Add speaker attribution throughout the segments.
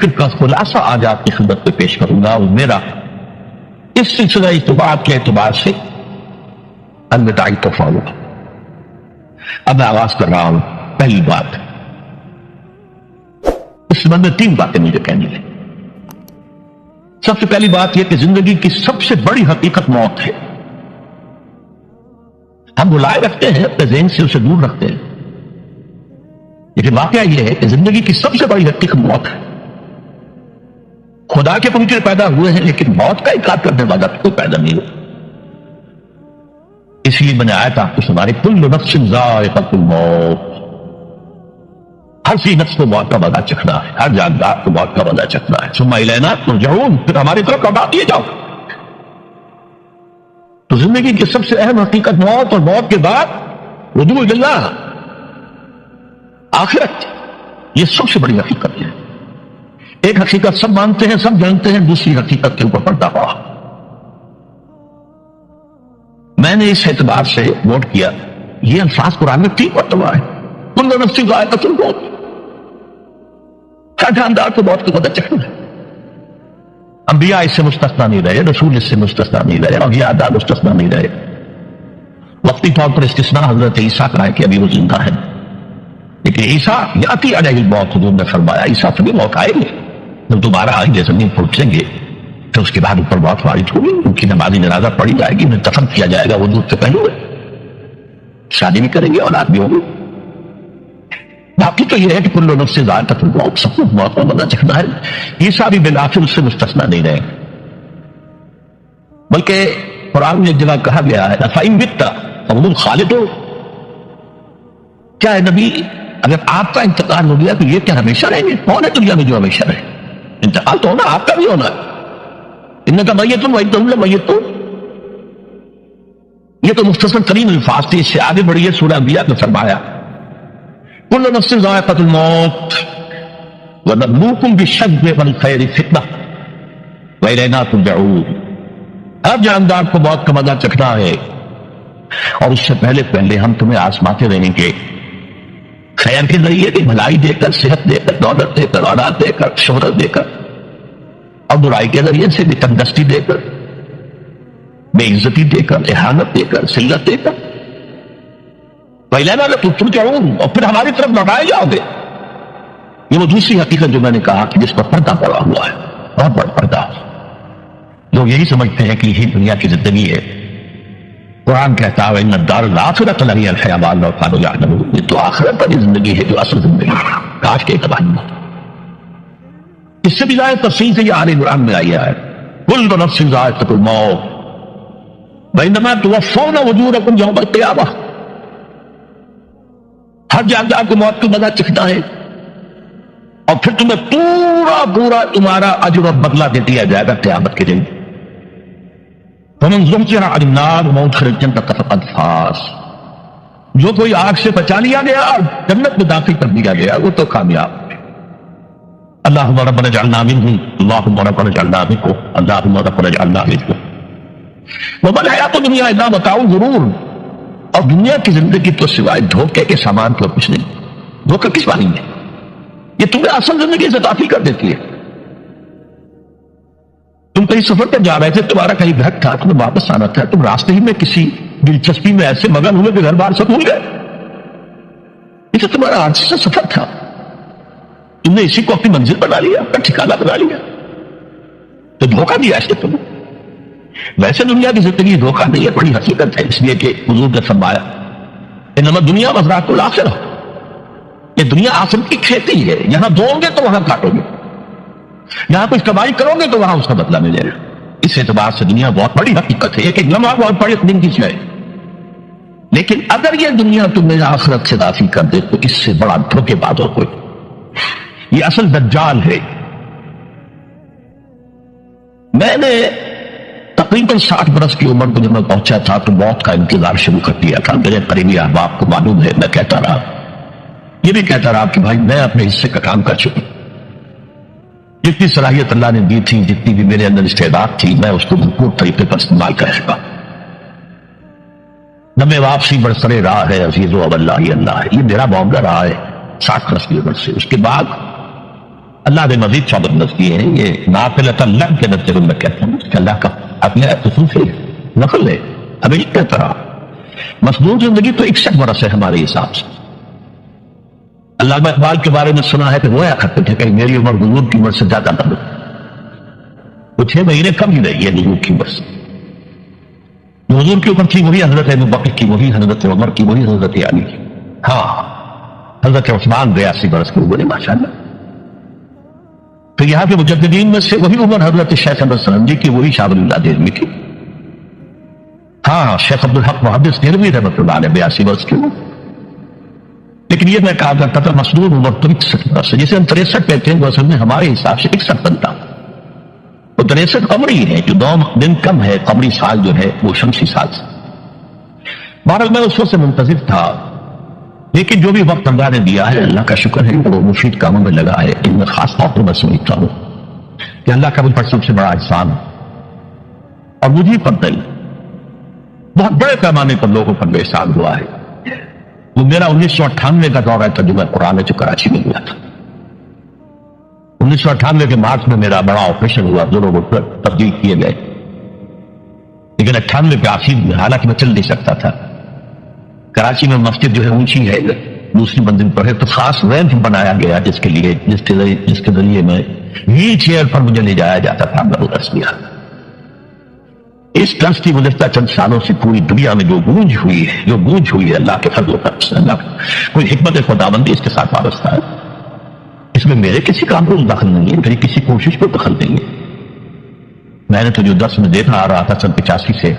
Speaker 1: ذکر کا خلاصہ آج آپ کی خدمت میں پیش کروں گا، اور میرا اس سلسلہ اعتبار کے اعتبار سے الوداعی تحفہ ہوگا۔ اب میں آغاز کر رہا ہوں۔ پہلی بات، اس سبب میں 3 باتیں مجھے کہنی ہیں۔ سب سے پہلی بات یہ کہ زندگی کی سب سے بڑی حقیقت موت ہے۔ ہم بلائے رکھتے ہیں، اپنے ذہن سے اسے دور رکھتے ہیں، لیکن واقعہ یہ ہے کہ زندگی کی سب سے بڑی حقیقت موت ہے۔ خدا کے پنکھے پیدا ہوئے ہیں، لیکن موت کا انکار کرنے والا کوئی پیدا نہیں ہوا۔ اس لیے میں نے آیت آپ کو سنائی، کل نفس ذائقۃ الموت، ہر سی نفس کو موت کا مزہ چکھنا ہے، ہر جاندار کو موت کا مزہ چکھنا ہے۔ ثم الینا ترجعون، پھر ہماری طرف لوٹا دیے جاؤ۔ تو زندگی کی سب سے اہم حقیقت موت، اور موت کے بعد رجوع الی اللہ، آخرت، یہ سب سے بڑی حقیقت ہے۔ ایک حقیقت سب مانتے ہیں، سب جانتے ہیں، دوسری حقیقت کے اوپر پردہ پڑا۔ میں نے اس اعتبار سے نوٹ کیا، یہ الفاظ قرآن میں 3 مرتبہ ہے، کل نفس ذائقۃ الموت، ہر جاندار کو موت کا مزہ چکھنا ہے۔ انبیاء اس سے مستثنا نہیں رہے، رسول اس سے مستثنا نہیں رہے، اولیاء مستثنا نہیں رہے۔ وقتی طور پر استثناء حضرت عیسیٰ کا ہے کہ ابھی وہ زندہ ہے، لیکن عیسیٰ یاتی علیہ الموت، حضور نے فرمایا عیسیٰ سے بھی موت آئے گی، جب دوبارہ آئیں گے، زمین پھوٹیں گے، پھر اس کے بعد اوپر موت وارد ہوگی، ان کی نمازی جنازہ پڑھی جائے گی، انہیں دفن کیا جائے گا وضو سے پہلے، شادی بھی کریں گے، اولاد بھی ہوگی۔ باقی تو یہ ہے کہ کل نفس ذائقۃ الموت، سب کو موت کا مزہ چکھنا ہے۔ عیسیٰ بھی بالآخر اس سے مستثنا نہیں رہے، بلکہ قرآن میں ایک جگہ کہا گیا ہے فَإِن مِتَّ فَهُمُ الْخَالِدُونَ، کیا ہے نبی اگر آپ کا انتقال ہو گیا تو یہ کیا ہمیشہ رہیں گے؟ کون ہے دنیا میں جو ہمیشہ رہے؟ انتقال تو ہونا، آپ کا بھی ہونا ہے۔ انکا میت وانتم لمیتون، یہ تو مختصر ترین الفاظ تھے، اس سے آگے بڑھیے سورہ انبیاء میں فرمایا کل نفس ذائقۃ الموت ونبلوکم بالشر والخیر فتنہ والینا ترجعون، ہر جاندار کو موت کا مزہ چکھنا ہے، اور اس سے پہلے پہلے ہم تمہیں آزماتے رہیں گے، خیر کے ذریعے بھی، بھلائی دے کر، صحت دے کر، دولت دے کر، اولاد دے کر، شہرت دے کر، اور برائی کے ذریعے سے بھی، تنگستی دے کر، بے عزتی دے کر، اہانت دے کر، ذلت دے کر، وَإِلَيْنَا تُرْجَعُونَ، اور پھر ہماری طرف لوٹائے جاؤ گے۔ یہ وہ دوسری حقیقت جو میں نے کہا کہ جس پر پردہ پڑا ہوا ہے، بہت بڑا پردہ۔ لوگ یہی سمجھتے ہیں کہ یہی دنیا کی زندگی ہے۔ قرآن کہتا ہے إِنَّ الدَّارَ الْآخِرَةَ لَهِيَ الْحَيَوَانُ لَوْ كَانُوا يَعْلَمُونَ، یہ تو آخرت والی زندگی ہے جو اصل زندگی ہے، کاش کے تباہی ہو۔ اس سے بھی زیادہ تفصیل سے یہ آل عمران میں آئی ہے کل نفس ذائقۃ الموت وإنما توفون أجورکم یوم القیامہ، ہر جاندار کو موت کا مزہ چکھنا ہے، اور پھر تمہیں پورا تمہارا اجر اور بدلہ دے دیا جائے گا قیامت کے دن۔ فمن زحزح عن النار وادخل الجنة فقد فاز، جو کوئی آگ سے بچا لیا گیا اور جنت میں داخل کر دیا گیا وہ تو کامیاب۔ اللہم ربنا اجعلنا منہم، اللہم ربنا اجعلنا منکم، اللہم ربنا اجعلنا منکم۔ وما الحیات الدنیا الا متاع الغرور، اور دنیا کی زندگی تو سوائے دھوکے کے سامان کو کچھ نہیں۔ دھوکہ کس بانی میں؟ یہ تمہیں اصل زندگی سے غافل کر دیتی ہے۔ تم کہیں سفر پر جا رہے تھے، تمہارا کہیں گھر تھا، تمہیں واپس آنا تھا، تم راستے ہی میں کسی دلچسپی میں ایسے مگن ہوئے کہ گھر بار سب بھول گئے، یہ تو تمہارا عارضی سے سفر تھا، تم نے اسی کو اپنی منزل بنا لیا، اپنا ٹھکانہ بنا لیا، تو دھوکہ دیا اس نے تمہیں۔ ویسے دنیا کی زندگی دھوکہ نہیں ہے، بڑی حقیقت ہے، اس لیے کہ حضور نے فرمایا انما الدنیا مزرعۃ الآخرہ، یہ دنیا آخرت کی کھیتی ہے، یہاں بو گے تو وہاں کاٹو گے، یہاں کچھ کمائی کرو گے تو وہاں اس کا بدلہ ملے گا۔ اس اعتبار سے دنیا بہت بڑی حقیقت ہے، ایک لمحہ بہت بڑی دن کی ہے، لیکن اگر یہ دنیا تمہیں آخرت سے غافل کر دے تو اس سے بڑا دھوکے باز اور کوئی، یہ اصل دجال ہے۔ میں نے تقریباً 60 برس کی عمر کو جب میں پہنچا تھا تو موت کا انتظار شروع کر دیا تھا۔ میرے قریبی احباب کو معلوم ہے، میں کہتا رہا، یہ بھی کہتا رہا کہ بھائی میں اپنے حصے کا کام کر چکا، جتنی صلاحیت اللہ نے دی تھی، جتنی بھی میرے اندر استعداد تھی، میں اس کو بھرپور طریقے پر استعمال کر چکا۔ نہ واپسی برسرے راہ ہے عزیز و اللہ ہی اللہ ہے، یہ میرا معاملہ رہا ہے 60 برس کی عمر سے۔ اس کے بعد اللہ نے مزید 14 برس دیے ہیں. یہ نافلۃ اللہ کے نتیجے میں کہتا ہوں کہ اللہ کا اپنے خصوصی نقل ہے. ابھی کہتا رہا مصنوع زندگی تو 61 برس ہے ہمارے حساب سے. علامہ اقبال کے بارے میں سنا ہے کہ رویا کرتے تھے کہ میری عمر حضور کی عمر سے زیادہ نہ ہو. وہ 6 مہینے کم ہی رہی ہے حضور کی عمر سے. جو حضور کی عمر تھی وہی حضرت ابوبکر کی, وہی حضرت عمر کی, وہی حضرت علی کی. ہاں حضرت عثمان 82 برس کے ہوئے ماشاءاللہ. تو یہاں کے مجددین میں سے وہی عمر حضرت شیخ احمد سرنجی کی, وہی شاہ ولی اللہ دہلوی کی. ہاں شیخ عبدالحق محدث دہلوی رحمۃ اللہ علیہ 82 برس کے. لیکن یہ میں کہا کرتا تھا مصنوع عمر تو 61 برس ہے, جسے ہم 63 کہتے ہیں وہ اصل میں ہمارے حساب سے 61 بنتا. وہ 63 قمری ہے, جو 2 دن کم ہے. قمری سال جو ہے وہ شمسی سال سے. بہرحال میں اس وقت سے منتظر تھا, لیکن جو بھی وقت اللہ نے دیا ہے اللہ کا شکر ہے وہ مفید کاموں میں لگا ہے. ان میں خاص طور پر میں سمجھتا ہوں کہ اللہ کا مجھ پر سب سے بڑا احسان اور مجھے پر نہیں, بہت بڑے پیمانے پر لوگوں پر احسان ہوا ہے. وہ میرا 1998 کا دورہ ترجمہ قرآن ہے جو کراچی میں ہوا تھا. 1998 کے مارچ میں میرا بڑا آپریشن ہوا, دونوں کو تبدیل کیے گئے. لیکن 98 کے آخر میں حالانکہ میں چل نہیں سکتا تھا. کراچی میں مسجد جو ہے اونچی ہے, دوسری منزل پر ہے, تو خاص ریمپ بنایا گیا جس کے ذریعے میں ویل چیئر پر مجھے لے جایا جاتا تھا. میں درس دیا. اس درس کی گزشتہ چند سالوں سے پوری دنیا میں جو گونج ہوئی ہے اللہ کے فضل و کرم سے. اللہ کوئی حکمت خداوندی اس کے ساتھ وابستہ ہے. اس میں میرے کسی کام کو دخل نہیں ہے, میری کسی کوشش کو دخل نہیں ہے. میں نے تو جو درس میں دیکھا آ رہا تھا 85 سے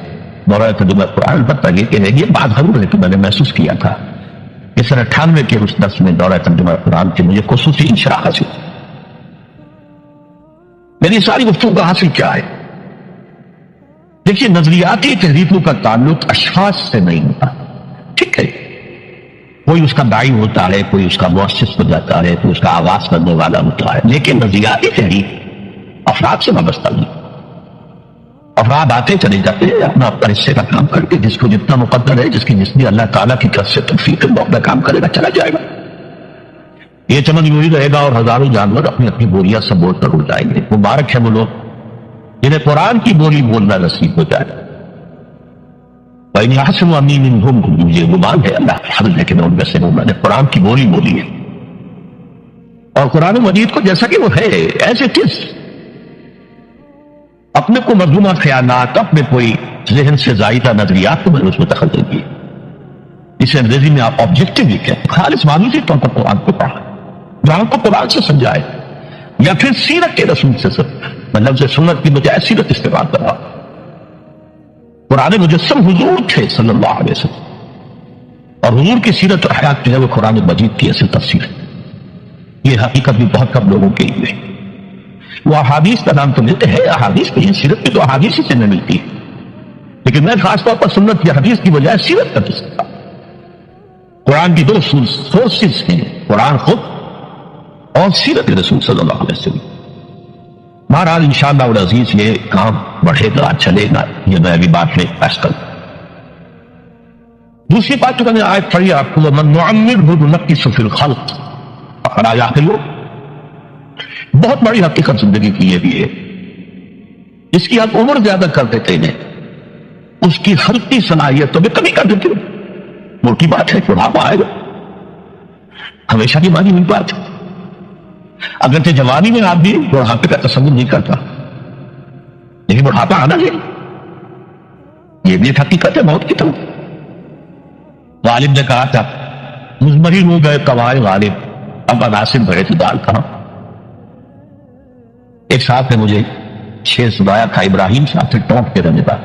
Speaker 1: دورہ ترجمہ قرآن, البتہ یہ بات ضرور ہے کہ میں نے محسوس کیا تھا کہ سن 98 کے اس درس میں دورہ ترجمہ قرآن کی مجھے خصوصی انشراح حاصل. میری ساری گفتگو کا حاصل کیا ہے؟ دیکھیے, نظریاتی تحریفوں کا تعلق اشخاص سے نہیں ہوتا. ٹھیک ہے, کوئی اس کا داعی ہوتا ہے, کوئی اس کا مؤسس ہو جاتا ہے, کوئی اس کا آغاز کرنے والا ہوتا ہے, لیکن نظریاتی تحریف افراد سے وابستہ نہیں. افراد آتے چلے جاتے ہیں اپنا حصے کا کام کر کے, جس کو جتنا مقدر ہے, جس کی نسبت اللہ تعالیٰ کی طرف سے توفیق ہے, وہ اپنا کام کرے گا, چلا جائے گا. یہ چمن یوں ہی رہے گا اور ہزاروں جانور اپنی اپنی بولیاں سب بول کر اڑ جائیں گے. مبارک ہے وہ لوگ جنہیں قرآن کی بولی بولنا نصیب ہو جائے. مجھے گمان ہے, اللہ کے فضل ہے کہ میں ان میں سے ہوں. میں نے قرآن کی بولی بولی ہے, اور قرآن مجید کو جیسا کہ وہ ہے ایز اٹ از, اپنے کو مظلومہ خیالات, اپنے کوئی ذہن سے زائدہ نظریات کو میں نے اس میں دخل دے دی. اسے انگریزی میں آپ آبجیکٹو بھی کہتے ہیں. خالص معلومی طور پر قرآن کو پڑھا, قرآن کو قرآن سے سمجھائے, یا پھر سیرت کے رسول سے سمجھائے. میں لفظ سنت کی بجائے سیرت استعمال کر رہا ہوں. قرآن مجسم حضور تھے صلی اللہ علیہ وسلم, اور حضور کی سیرت و حیات جو ہے وہ قرآن مجید کی اصل تفسیر ہے. یہ حقیقت بھی بہت کم لوگوں کے لیے ہے. وہ احادیث کا نام تو لیتے ہیں, احادیث کی سیرت میں تو احادیث ہی سے میں ملتی ہے, لیکن میں خاص طور پر سنت یا حدیث کی بجائے سیرت کا تذکرہ. قرآن کی 2 سورسز ہیں, قرآن خود اور سیرت رسول صلی اللہ علیہ وسلم. بہرحال انشاءاللہ العزیز یہ کام بڑھے گا, چلے گا, یہ میں ابھی بات میں پیش کروں. دوسری بات جو میں نے آیت پڑھی آپ کو, وَمَن نُعَمِّرْهُ نُنَقِّصْهُ فِي الْخَلْقِ أَفَلَا يَعْقِلُونَ. بہت بڑی حقیقت زندگی کی یہ بھی ہے. اس کی آپ عمر زیادہ کر دیتے ہیں, اس کی خلقی صلاحیت تو بھی کمی کر دیتے ہیں. موٹی بات ہے, بڑھاپا آئے گا, ہمیشہ کی مانی ہوئی بات ہے. اگرچہ جوانی میں آدمی بڑھاپے کا تصور نہیں کرتا, لیکن بڑھاپا آنا ہے, یہ بھی ایک حقیقت ہے موت کی طرح. غالب نے کہا تھا مزمحل ہو گئے قوائے غالب, اب عناصر بڑے تو دال کہاں. ایک صاحب نے مجھے شعر سنایا تھا, ابراہیم صاحب سے ٹونک کے رہنے کا.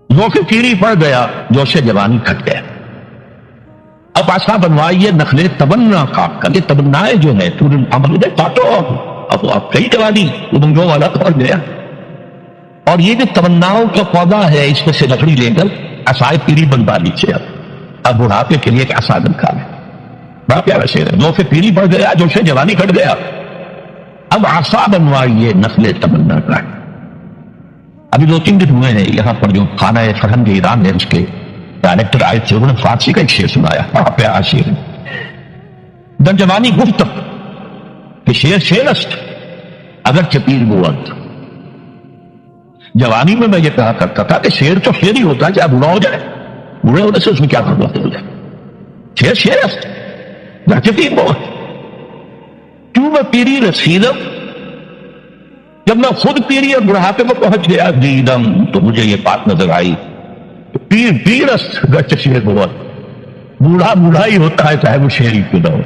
Speaker 1: ذوق پیری پڑ گیا, جوش جوانی کھٹ گیا. اب آسا بنوائیے نخلے تمنا کاٹ کر, یہ تمنائے جو ہے عمل کاٹو. اب کئی جوانی امنگوں والا پڑ گیا, اور یہ جو تمناؤں کا پودا ہے اس میں سے لکڑی لے کر عصائے پیری بنوا لیجیے. اب بڑھاپے کے لیے ایک عصا بنکا ہے. بڑا پیارا شعر ہے. ذوق پیری پڑ گیا, جوش جوانی کھٹ گیا, اب عصا بنوائیے نسل تمنا کا. ابھی 2-3 دن ہوئے ہیں یہاں پر جو خانہ فرہنگ ایران ہے اس کے ڈائریکٹر آئے تھے, انہوں نے فارسی کا ایک شعر سنایا, بڑا پیارا شعر ہے. در جوانی گفتگو کہ شیر شیرست اگرچہ پیر بود. جوانی میں یہ کہا کرتا تھا کہ شیر تو شیر ہی ہوتا ہے، چاہے بوڑھا ہو جائے، بوڑھے ہونے سے اس میں کیا فرق ہو جائے. شیر شیرست اگرچہ پیر بود. کیوں میں پیری رسیدم، جب میں خود پیری اور بڑھاپے میں پہنچ گیا دیدم تو مجھے یہ بات نظر آئی کہ پیر پیرست اگرچہ شیر بود. بوڑھا بوڑھا ہی ہوتا ہے چاہے وہ شیر ہی کیوں نہ ہو.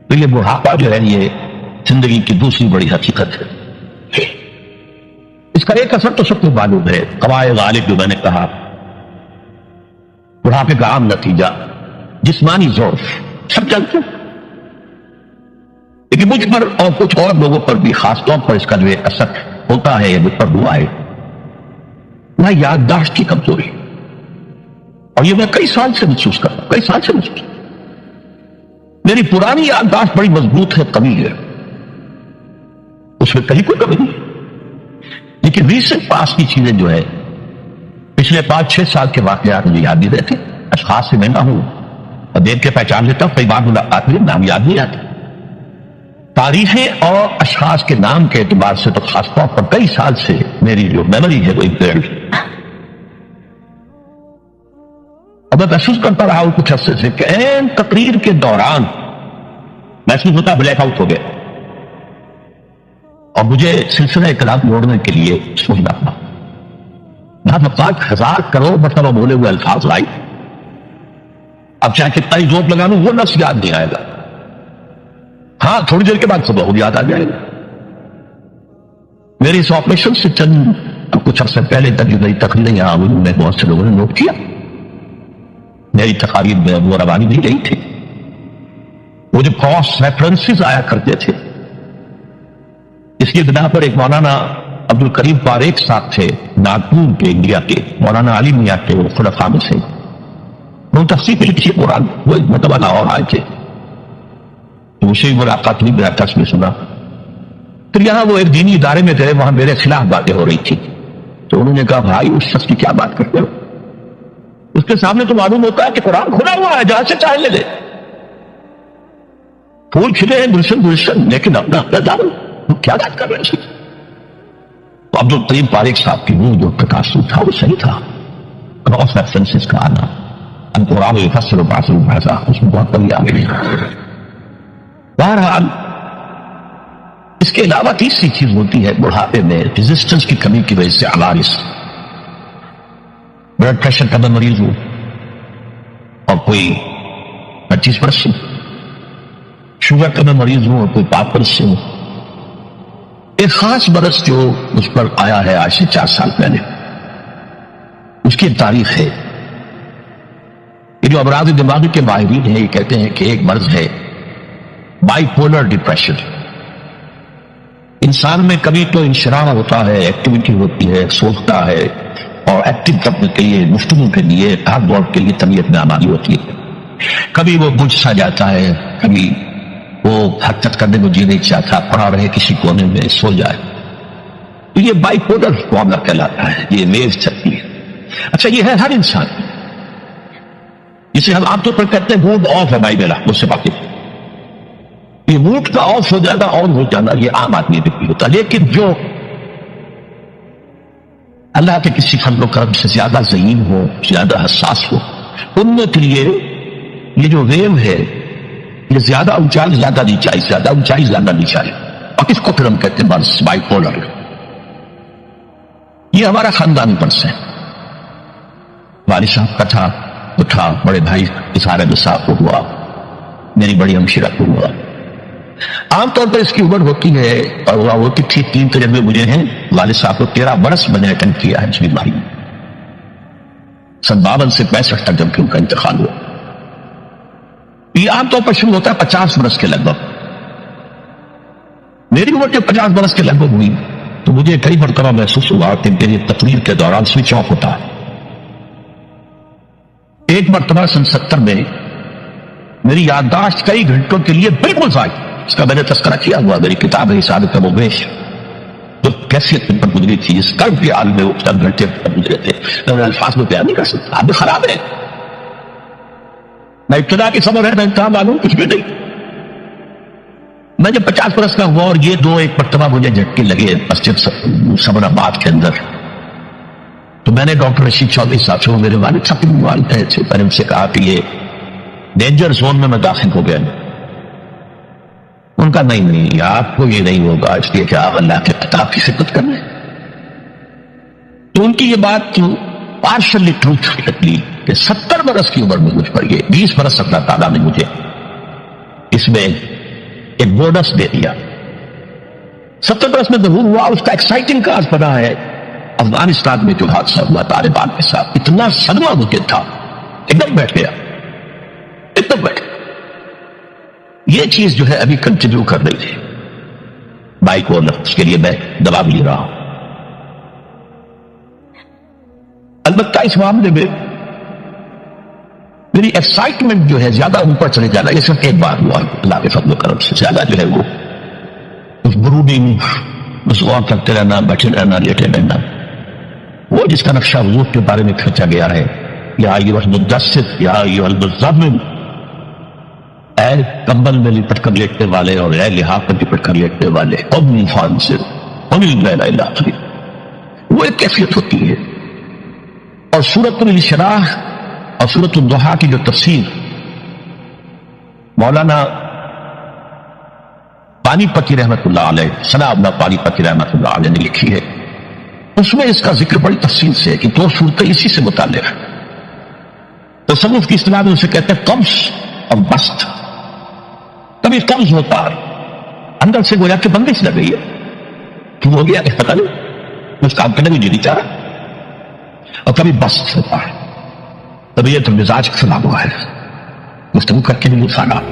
Speaker 1: تو یہ بڑھاپا جو ہے یہ زندگی کی دوسری بڑی حقیقت ہے. اس کا ایک اثر تو سب کو معلوم ہے، قوائے غالب جو میں نے کہا، بڑھاپے کا عام نتیجہ جسمانی ضعف، سب جانتے ہیں. لیکن مجھ پر اور کچھ اور لوگوں پر بھی خاص طور پر اس کا جو ایک اثر ہوتا ہے، مجھ پر ہوا ہے، وہ یادداشت کی کمزوری. اور یہ میں کئی سال سے محسوس کرتا ہوں، کئی سال سے محسوس کرتا ہوں. میری پرانی یادداشت بڑی مضبوط ہے، قوی ہے، اس میں کہیں کوئی کمی نہیں. لیکن ریسنٹ پاس کی چیزیں جو ہے، پچھلے 5-6 سال کے واقعات مجھے یاد نہیں رہتے. اشخاص سے میں نہ ہوں اور دیکھ کے پہچان لیتا ہوں، کئی بار ملاقات میں نام یاد نہیں آتے. تاریخیں اور اشخاص کے نام کے اعتبار سے تو خاص طور پر کئی سال سے میری جو میموری ہے وہ امپیئرڈ. اور میں محسوس کرتا رہا ہوں کچھ عرصے سے کہ این تقریر کے دوران محسوس ہوتا بلیک آؤٹ ہو گیا، اور مجھے سلسلہ کلام موڑنے کے لیے سوچنا پڑا. بہت 1000 کروڑ مرتبہ بولے ہوئے الفاظ لائی، اب چاہے کتنا ہی زور لگا لوں وہ لفظ یاد نہیں آئے گا. ہاں تھوڑی دیر کے بعد صبح خود یاد آ جائے گا. میرے اس آپریشن سے چند کچھ عرصے پہلے تک جو میری تقریریں یہاں ہوئی میں بہت سے لوگوں نے نوٹ کیا. میری تقاریر میں وہ روانی نہیں رہی تھی. وہ جو کراس ریفرنسز آیا کرتے تھے، اس کی بنا پر ایک مولانا عبد الکریم پاریک صاحب تھے ناگپور کے، انڈیا کے، مولانا علی میاں کے، وہ خلفاء میں سے انہوں تفسیر لکھی قرآن. وہ ایک مرتبہ لاہور آئے تھے، تو مجھ سے ملاقات ہوئی، میرا ٹچ میں سنا. پھر یہاں وہ ایک دینی ادارے میں گئے، وہاں میرے خلاف باتیں ہو رہی تھی. تو انہوں نے کہا بھائی اس شخص کی کیا بات کرتے ہو، اس کے سامنے تو معلوم ہوتا ہے کہ قرآن کھلا ہوا ہے، جہاں سے چاہے لے لے. پھول کھلے ہیں گلشن گلشن، لیکن اپنا اپنا دارو کیا بات کر رہے ہیں. تو عبد الکریم پاریک صاحب کی وہ جو پرکاشن تھا وہ صحیح تھا. کراس ریفرنسز کا آنا، القرآن یفسر بعضہ بعضا، اس میں بہت کمی آ گئی. بہرحال اس کے علاوہ تیسری چیز ہوتی ہے بڑھاپے میں ریزسٹنس کی کمی کی وجہ سے عوارض. بلڈ پریشر کا میں مریض ہوں اور کوئی 25 برس سے، شوگر کا میں مریض ہوں اور کوئی 5 برس سے ہوں. ایک خاص برس جو مجھ پر آیا ہے آج سے 4 سال پہلے، اس کی ایک تاریخ ہے. یہ جو امراض دماغی کے ماہرین ہیں یہ کہتے ہیں کہ ایک مرض ہے بائی پولر ڈپریشن. انسان میں کبھی تو انشراح ہوتا ہے، ایکٹیویٹی ہوتی ہے، سوچتا ہے، اور ایکٹیو کرنے کے لیے، گفتگو کے لیے، بھاگ دوڑ کے لیے طبیعت میں آمادی ہوتی ہے. کبھی وہ بجھ سا جاتا ہے، کبھی وہ حرکت کرنے کو جی نہیں چاہتا، پڑا رہے کسی کونے میں سو جائے. تو یہ بائی پولر معاملہ کہلاتا ہے، یہ ویو چلتی ہے. اچھا یہ ہے ہر انسان، جسے ہم عام طور پر کہتے ہیں موڈ آف ہے. بھائی میرا مجھ سے بات یہ موڈ کا آف ہو جانا، آن ہو جانا، یہ عام آدمی بھی ہوتا. لیکن جو اللہ کے کسی فضل و کرم سے زیادہ ذہین ہو، زیادہ حساس ہو، ان کے لیے یہ جو ویو ہے یہ زیادہ اونچائی زیادہ نیچائی، زیادہ اونچائی زیادہ نیچائی. اور اس کو پھر ہم کہتے ہیں برس، بائی پولر. یہ ہمارا خاندانی برس ہے. والد صاحب کا تھا، اٹھا، بڑے بھائی اظہار نصاب کو ہوا، میری بڑی ہمشیرہ کو ہوا. عام طور پر اس کی عمر ہوتی ہے اور وہ ہوتی تھی 3 تجربے مجھے ہیں. والد صاحب کو 13 برس میں نے اٹینڈ کیا ہے اس بیماری میں. 52 سے 65 تک جب کہ ان کا انتقال ہوا. یہ عام طور پر شروع ہوتا ہے 50 برس کے لگ بھگ. میری عمر کے 50 برس کے لگ بھگ ہوئی تو مجھے کئی مرتبہ محسوس ہوا کہ میری تقریر کے دوران سوئچ آف ہوتا ہے. ایک مرتبہ سن 70 میں میری یادداشت کئی گھنٹوں کے لیے بالکل ضائع. اس کا میں نے تذکرہ کیا ہوا، میری کتاب ہے حساب کا مبیش، تو کیفیت پر گزری تھی اس قلب کے عالم میں. وہ چند گھنٹے پر گزرے تھے، میں الفاظ میں بیان نہیں کر سکتا. آپ بھی خراب ہے، نہ ابتدا کی خبر ہے نہ انتہا معلوم، کچھ بھی نہیں. میں جب 50 برس کا ہوا اور یہ دو ایک مرتبہ مجھے جھٹکے لگے مسجد صبر آباد کے اندر، تو میں نے ڈاکٹر رشید چودھری صاحب سے، وہ میرے والد صاحب کے والد تھے، میں نے ان سے کہا کہ یہ ڈینجر زون میں داخل ہو گیا۔ ان کا نہیں آپ کو یہ نہیں ہوگا، اس لیے کہ آپ اللہ کے کتاب کی خدمت کر رہے ہیں۔ تو ان کی یہ بات پارشلی ٹروتھ نکلی کہ 70 برس کی عمر میں مجھ پر یہ 20 برس اللہ تعالیٰ نے مجھے اس میں ایک بونس دے دیا۔ 70 برس میں ضرور ہوا، اس کا ایکسائٹنگ کاز بنا ہے افغانستان میں جو حادثہ ہوا طالبان کے ساتھ، اتنا صدمہ مجھے تھا، ایک دم بیٹھ گیا، ایک دم بیٹھ گیا۔ یہ چیز جو ہے ابھی کنٹینیو کر رہی تھی بائک اونر، اس کے لیے میں دبا بھی لے رہا ہوں۔ البتہ اس معاملے میں میری ایکسائٹمنٹ جو ہے زیادہ اوپر چلے جانا، یہ صرف ایک بار ہوا اللہ کے فضل و کرم سے، زیادہ جو ہے وہ اس برودنگ، اس غور کرتے رہنا، بیٹھے رہنا، لیٹے رہنا، وہ جس کا نقشہ وضو کے بارے میں کھینچا گیا ہے، یا ایھا المدثر یا ایھا المزمل، اے کمبل میں لپٹ کر لیٹنے والے اور اے لحاف پر لپٹ کر لیٹنے والے، قم فانذر قم اللیل الا قلیلا، وہ ایک کیفیت ہوتی ہے۔ اور سورۃ الانشراح اور سورۃ الضحیٰ کی جو تفسیر مولانا پانی پتی رحمت اللہ علیہ، ثناء اللہ پانی پتی رحمت اللہ علیہ نے لکھی ہے، اس میں اس کا ذکر بڑی تفصیل سے ہے کہ دو صورتیں اسی سے متعلق ہیں۔ تصوف کی اصطلاح میں اسے کہتے ہیں قبض اور بسط۔ کبھی قبض ہوتا ہے، اندر سے گویا کہ بندش لگ گئی ہے، کیوں ہو گیا کہ پتہ نہیں، اس کام کرنے بھی نہیں چاہ رہا، اور کبھی بسط ہوتا ہے، طبیعت اور مزاج کا خلاف ہوا ہے، گفتگو کر کے بھی نقصانات